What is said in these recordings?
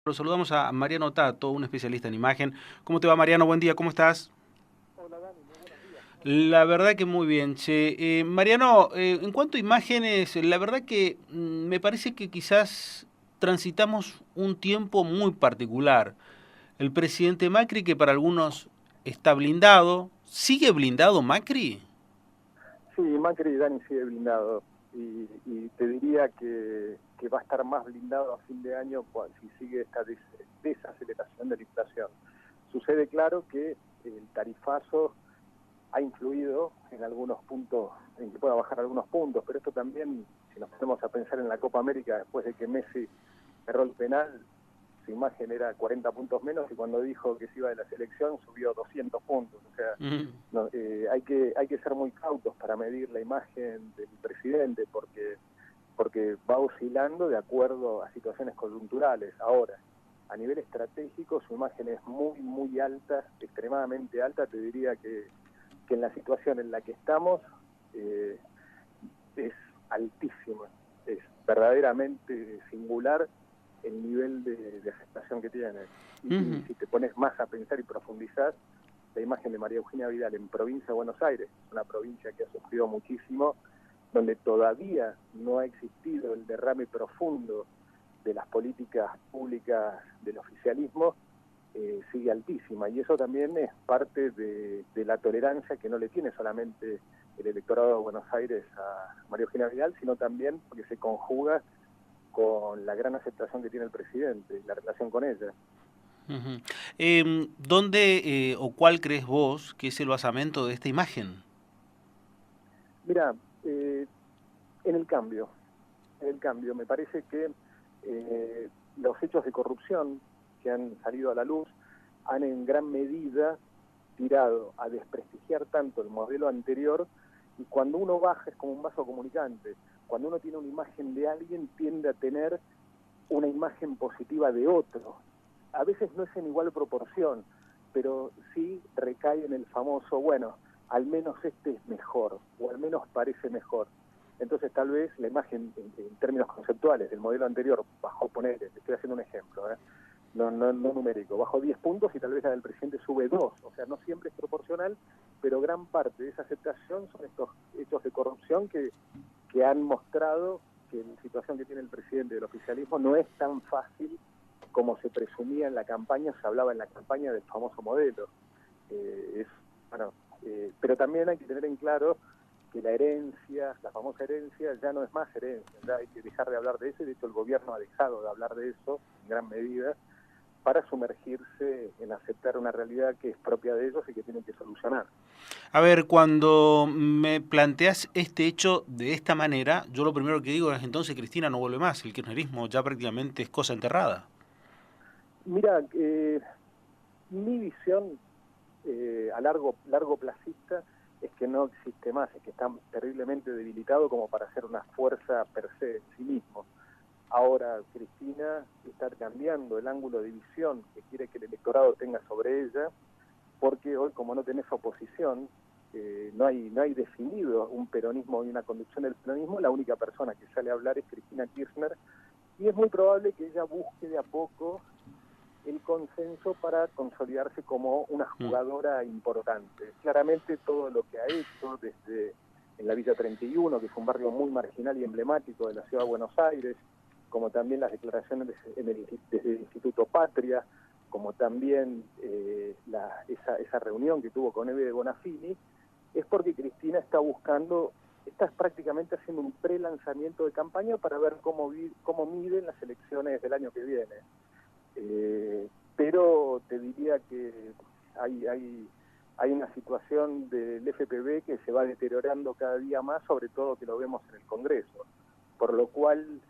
Lo saludamos a Mariano Tato, un especialista en imagen. ¿Cómo te va, Mariano? Buen día, ¿cómo estás? Hola Dani, muy buenos días, ¿cómo te va? La verdad que muy bien, che. Mariano, en cuanto a imágenes, la verdad que me parece que quizás transitamos un tiempo muy particular. El presidente Macri, que para algunos está blindado, ¿sigue blindado Macri? Sí, Macri y Dani sigue blindado y te diría que va a estar más blindado a fin de año si sigue esta desaceleración de la inflación. Sucede claro que el tarifazo ha influido en algunos puntos, en que pueda bajar algunos puntos, pero esto también, si nos ponemos a pensar en la Copa América después de que Messi erró el penal, su imagen era 40 puntos menos y cuando dijo que se iba de la selección subió 200 puntos. O sea, Mm. no, hay que ser muy cautos para medir la imagen del presidente porque va oscilando de acuerdo a situaciones coyunturales. Ahora, a nivel estratégico su imagen es muy alta, extremadamente alta. Te diría que en la situación en la que estamos eh, es altísima, es verdaderamente singular el nivel de aceptación que tiene. Y Ujú. si te pones más a pensar y profundizar, la imagen de María Eugenia Vidal en provincia de Buenos Aires, una provincia que ha sufrido muchísimo, donde todavía no ha existido el derrame profundo de las políticas públicas del oficialismo, sigue altísima. Y eso también es parte de la tolerancia que no le tiene solamente el electorado de Buenos Aires a María Eugenia Vidal, sino también porque se conjuga con la gran aceptación que tiene el presidente y la relación con ella. Ujú. ¿Dónde o cuál crees vos que es el basamento de esta imagen? Mira, eh, en el cambio, me parece que los hechos de corrupción que han salido a la luz han en gran medida tirado a desprestigiar tanto el modelo anterior, y cuando uno baja es como un vaso comunicante. Cuando uno tiene una imagen de alguien tiende a tener una imagen positiva de otro. A veces no es en igual proporción, pero sí recae en el famoso, bueno, al menos este es mejor, o al menos parece mejor. Entonces tal vez la imagen en términos conceptuales del modelo anterior bajó, poner, estoy haciendo un ejemplo, no numérico, bajó 10 puntos y tal vez la del presidente sube 2. O sea, no siempre es proporcional, pero gran parte de esa aceptación son estos hechos de corrupción que han mostrado que la situación que tiene el presidente del oficialismo no es tan fácil como se presumía en la campaña, se hablaba en la campaña del famoso modelo. Es, bueno, pero también hay que tener en claro que la herencia, la famosa herencia, ya no es más herencia, ya hay que dejar de hablar de eso, y de hecho el gobierno ha dejado de hablar de eso en gran medida para sumergirse en aceptar una realidad que es propia de ellos y que tienen que solucionar. A ver, cuando me planteas este hecho de esta manera, yo lo primero que digo es entonces Cristina no vuelve más, el kirchnerismo ya prácticamente es cosa enterrada. Mira, mi visión a largo plazista es que no existe más, es que está terriblemente debilitado como para ser una fuerza per se en sí mismo. Ahora Cristina está cambiando el ángulo de visión que quiere que el electorado tenga sobre ella, porque hoy, como no tenés oposición, no hay definido un peronismo y una conducción del peronismo. La única persona que sale a hablar es Cristina Kirchner, y es muy probable que ella busque de a poco el consenso para consolidarse como una Mm. jugadora importante. Claramente todo lo que ha hecho desde en la Villa 31, que fue un barrio muy marginal y emblemático de la ciudad de Buenos Aires, como también las declaraciones desde el Instituto Patria, como también esa reunión que tuvo con Eve de Bonafini, es porque Cristina está buscando, está prácticamente haciendo un pre-lanzamiento de campaña para ver cómo miden las elecciones del año que viene. Pero te diría que hay, hay, hay una situación del FPV que se va deteriorando cada día más, sobre todo que lo vemos en el Congreso, por lo cual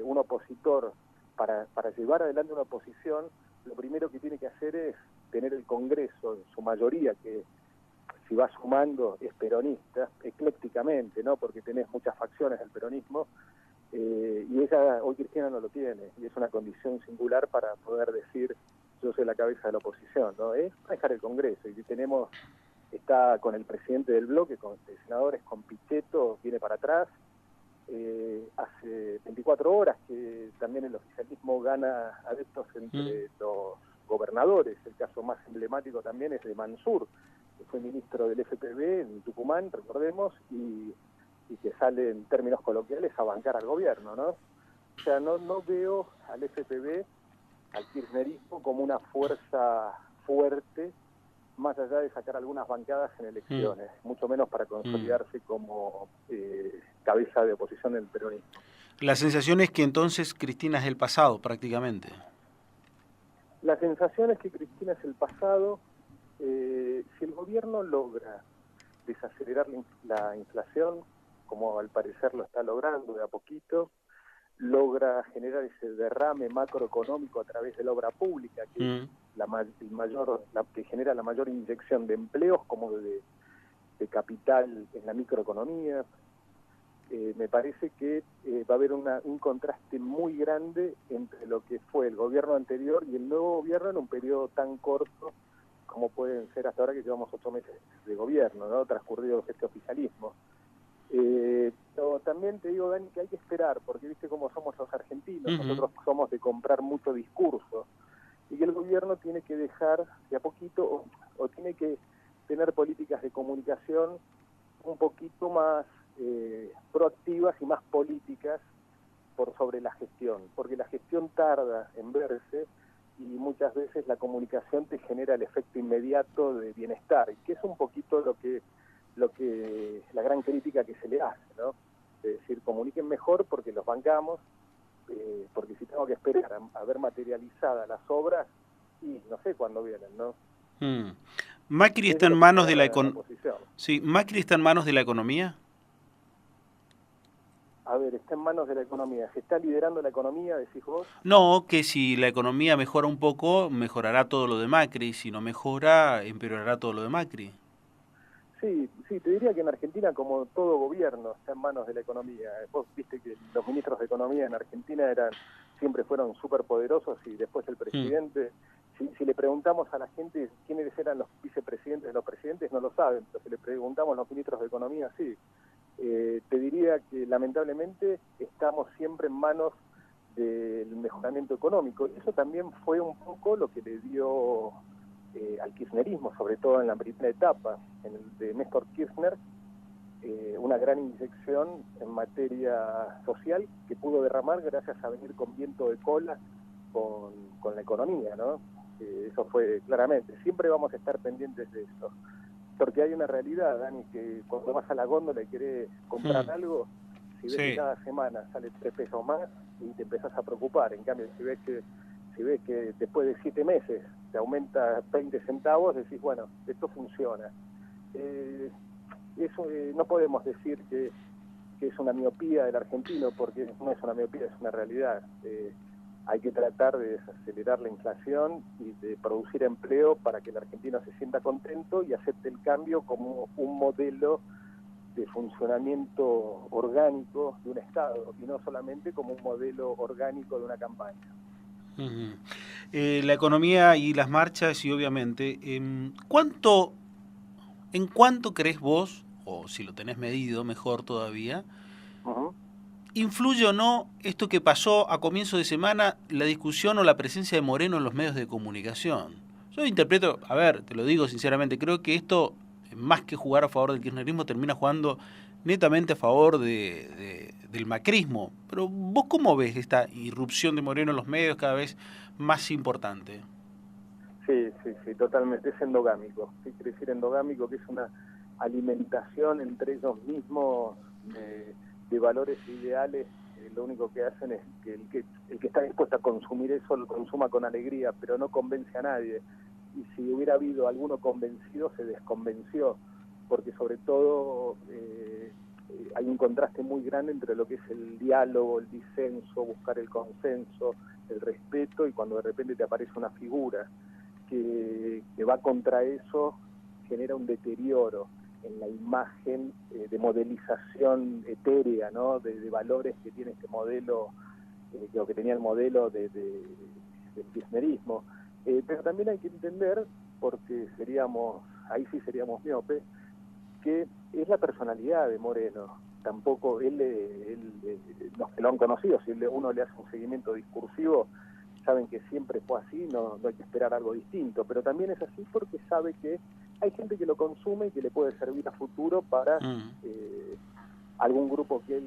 un opositor, para llevar adelante una oposición, lo primero que tiene que hacer es tener el Congreso en su mayoría, que si va sumando es peronista, eclécticamente, ¿no? Porque tenés muchas facciones del peronismo, y ella hoy Cristina no lo tiene, y es una condición singular para poder decir yo soy la cabeza de la oposición, ¿no? Es manejar el Congreso, y tenemos, está con el presidente del bloque, con de senadores, con Pichetto, viene para atrás, hace 24 horas que también el oficialismo gana adeptos entre los gobernadores. El caso más emblemático también es de Mansur, que fue ministro del FPV en Tucumán, recordemos, y que sale en términos coloquiales a bancar al gobierno, ¿no? O sea, no veo al FPV, al kirchnerismo, como una fuerza fuerte, más allá de sacar algunas bancadas en elecciones, mucho menos para consolidarse como cabeza de oposición del peronismo. La sensación es que entonces Cristina es el pasado, prácticamente. La sensación es que Cristina es el pasado. Si el gobierno logra desacelerar la inflación, como al parecer lo está logrando de a poquito, logra generar ese derrame macroeconómico a través de la obra pública, que es que genera la mayor inyección de empleos como de capital en la microeconomía. Me parece que va a haber un contraste muy grande entre lo que fue el gobierno anterior y el nuevo gobierno en un periodo tan corto como pueden ser hasta ahora, que llevamos 8 meses de gobierno, ¿no?, transcurrido este oficialismo. Pero también te digo, Dani, que hay que esperar, porque viste cómo somos los argentinos, nosotros somos de comprar mucho discurso, y que el gobierno tiene que dejar de a poquito, o tiene que tener políticas de comunicación un poquito más proactivas y más políticas por sobre la gestión, porque la gestión tarda en verse y muchas veces la comunicación te genera el efecto inmediato de bienestar, y que es un poquito lo que la gran crítica que se le hace, ¿no? Es decir, comuniquen mejor porque los bancamos, porque si tengo que esperar a ver materializadas las obras, y no sé cuándo vienen, ¿no? Macri está en manos de la economía. Sí, Macri está en manos de la economía. A ver, está en manos de la economía. ¿Se está liderando la economía, decís vos? No, que si la economía mejora un poco, mejorará todo lo de Macri. Si no mejora, empeorará todo lo de Macri. Sí, te diría que en Argentina, como todo gobierno, está en manos de la economía. Vos viste que los ministros de economía en Argentina siempre fueron súper poderosos, y después el presidente, si le preguntamos a la gente quiénes eran los vicepresidentes de los presidentes, no lo saben, pero si le preguntamos a los ministros de economía, sí. Te diría que lamentablemente estamos siempre en manos del mejoramiento económico, y eso también fue un poco lo que le dio al kirchnerismo, sobre todo en la primera etapa, en el de Néstor Kirchner, una gran inyección en materia social que pudo derramar gracias a venir con viento de cola con la economía, ¿no? Eso fue claramente. Siempre vamos a estar pendientes de eso, porque hay una realidad, Dani, que cuando vas a la góndola y querés comprar algo, si ves que cada semana sale 3 pesos más, y te empezás a preocupar. En cambio, si ves que después de 7 meses te aumenta 20 centavos, decís, bueno, esto funciona. No podemos decir que es una miopía del argentino, porque no es una miopía, es una realidad. Hay que tratar de desacelerar la inflación y de producir empleo para que el argentino se sienta contento y acepte el cambio como un modelo de funcionamiento orgánico de un Estado, y no solamente como un modelo orgánico de una campaña. La economía y las marchas, y obviamente, ¿en cuánto crees vos, o si lo tenés medido, mejor todavía, influye o no esto que pasó a comienzo de semana, la discusión o la presencia de Moreno en los medios de comunicación? Yo interpreto, a ver, te lo digo sinceramente, creo que esto, más que jugar a favor del kirchnerismo, termina jugando netamente a favor del macrismo. Pero ¿vos cómo ves esta irrupción de Moreno en los medios cada vez más importante? Sí, totalmente. Es endogámico. ¿Qué quiere decir endogámico? Que es una alimentación entre ellos mismos de valores ideales. Lo único que hacen es que el que está dispuesto a consumir eso lo consuma con alegría, pero no convence a nadie. Y si hubiera habido alguno convencido, se desconvenció, porque sobre todo hay un contraste muy grande entre lo que es el diálogo, el disenso, buscar el consenso, el respeto, y cuando de repente te aparece una figura que va contra eso, genera un deterioro en la imagen de modelización etérea, ¿no?, de valores que tiene este modelo, que tenía el modelo del kirchnerismo. Pero también hay que entender, porque ahí sí seríamos miopes, que es la personalidad de Moreno. tampoco los que lo han conocido, si uno le hace un seguimiento discursivo, saben que siempre fue así, no hay que esperar algo distinto, pero también es así porque sabe que hay gente que lo consume y que le puede servir a futuro para algún grupo que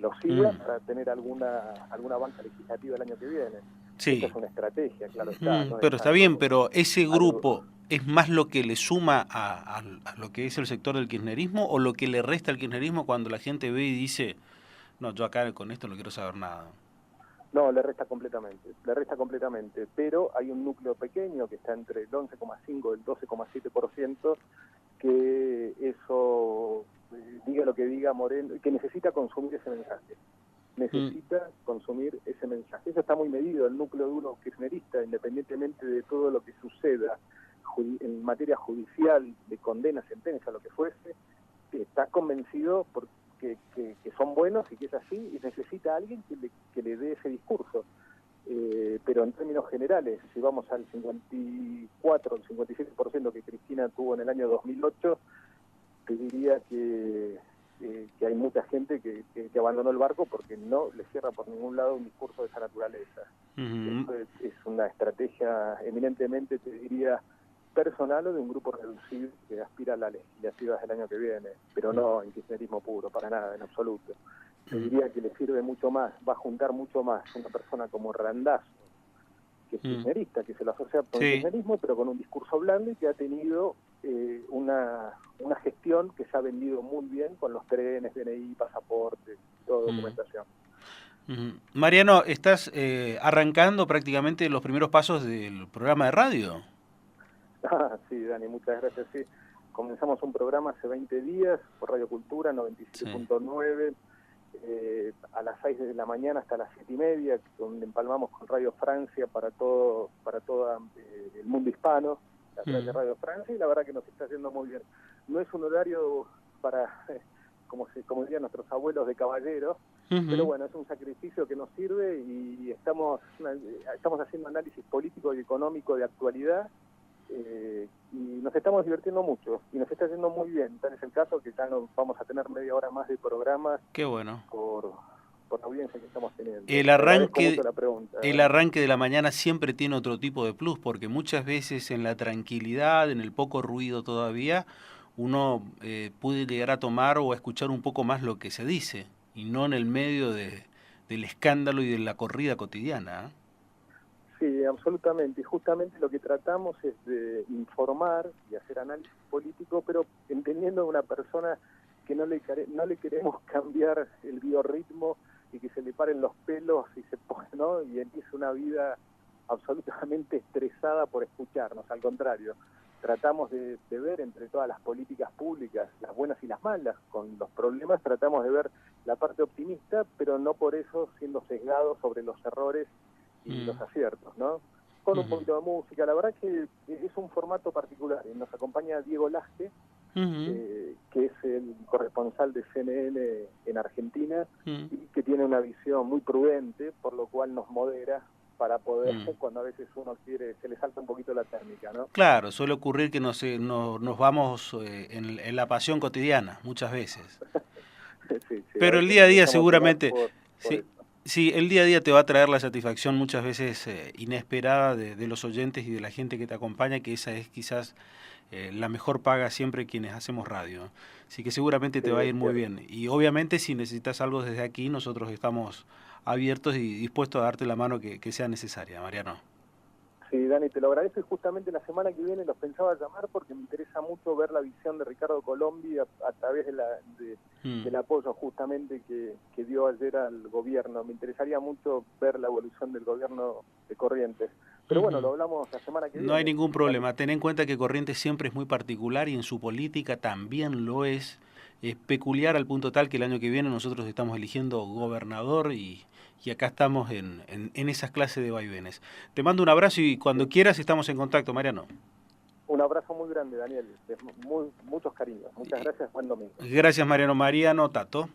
lo siga, para tener alguna banca legislativa el año que viene. Sí. Esa es una estrategia, claro está. No pero es está bien, algo, pero ese grupo es más lo que le suma a lo que es el sector del kirchnerismo o lo que le resta al kirchnerismo cuando la gente ve y dice, no, yo acá con esto no quiero saber nada. No, le resta completamente, pero hay un núcleo pequeño que está entre el 11,5 y el 12,7%, que eso, diga lo que diga Moreno, que necesita consumir ese mensaje. Necesita consumir ese mensaje. Eso está muy medido, el núcleo duro kirchnerista, independientemente de todo lo que suceda en materia judicial, de condena, sentencia, lo que fuese, está convencido que son buenos y que es así, y necesita a alguien que le dé ese discurso. Pero en términos generales, si vamos al 54, el 57% que Cristina tuvo en el año 2008, te diría que hay mucha gente que abandonó el barco porque no le cierra por ningún lado un discurso de esa naturaleza. Esto es una estrategia eminentemente, te diría, personal o de un grupo reducido que aspira a las legislativas del año que viene, pero no en kirchnerismo puro, para nada, en absoluto. Te diría que le sirve mucho más, va a juntar mucho más una persona como Randazzo, que es kirchnerista, que se lo asocia con el kirchnerismo, pero con un discurso blando y que ha tenido una gestión que se ha vendido muy bien con los trenes, DNI, pasaportes, toda documentación. Mariano, estás arrancando prácticamente los primeros pasos del programa de radio. Sí, Dani, muchas gracias. Sí, comenzamos un programa hace 20 días por Radio Cultura 97.9, a las 6 de la mañana hasta las 7:30, donde empalmamos con Radio Francia para todo el mundo hispano, a través de Radio Francia, y la verdad que nos está haciendo muy bien. No es un horario para, como dirían nuestros abuelos, de caballeros, pero bueno, es un sacrificio que nos sirve y estamos haciendo análisis político y económico de actualidad, y nos estamos divirtiendo mucho y nos está haciendo muy bien. Tal es el caso que ya vamos a tener media hora más de programas. Qué bueno. Por la audiencia que estamos teniendo. El arranque de la mañana siempre tiene otro tipo de plus, porque muchas veces en la tranquilidad, en el poco ruido todavía, uno puede llegar a tomar o a escuchar un poco más lo que se dice, y no en el medio del escándalo y de la corrida cotidiana. Sí, absolutamente. Y justamente lo que tratamos es de informar y hacer análisis político, pero entendiendo a una persona que no le queremos cambiar el biorritmo y que se le paren los pelos y se pone, ¿no? Y empieza una vida absolutamente estresada por escucharnos. Al contrario, tratamos de ver entre todas las políticas públicas, las buenas y las malas, con los problemas tratamos de ver la parte optimista, pero no por eso siendo sesgados sobre los errores y los aciertos, ¿no? Con un poquito de música. La verdad que es un formato particular. Nos acompaña Diego Laje, que es el corresponsal de CNN en Argentina, y que tiene una visión muy prudente, por lo cual nos modera para poder, cuando a veces uno quiere, se le salta un poquito la técnica, ¿no? Claro, suele ocurrir que nos vamos en la pasión cotidiana, muchas veces. Sí, pero el día a día seguramente... Sí, el día a día te va a traer la satisfacción muchas veces inesperada de los oyentes y de la gente que te acompaña, que esa es quizás la mejor paga siempre quienes hacemos radio. Así que seguramente te va a ir muy bien. Y obviamente si necesitas algo desde aquí, nosotros estamos abiertos y dispuestos a darte la mano que sea necesaria, Mariano. Sí, Dani, te lo agradezco, y justamente la semana que viene los pensaba llamar porque me interesa mucho ver la visión de Ricardo Colombi a través del apoyo justamente que dio ayer al gobierno. Me interesaría mucho ver la evolución del gobierno de Corrientes. Pero bueno, lo hablamos la semana que viene. No hay ningún problema. Ten en cuenta que Corrientes siempre es muy particular y en su política también lo es. Es peculiar al punto tal que el año que viene nosotros estamos eligiendo gobernador y acá estamos en esas clases de vaivenes. Te mando un abrazo y cuando quieras estamos en contacto, Mariano. Un abrazo muy grande, Daniel. Muchos cariños. Muchas gracias. Buen domingo. Gracias, Mariano. Mariano Tato.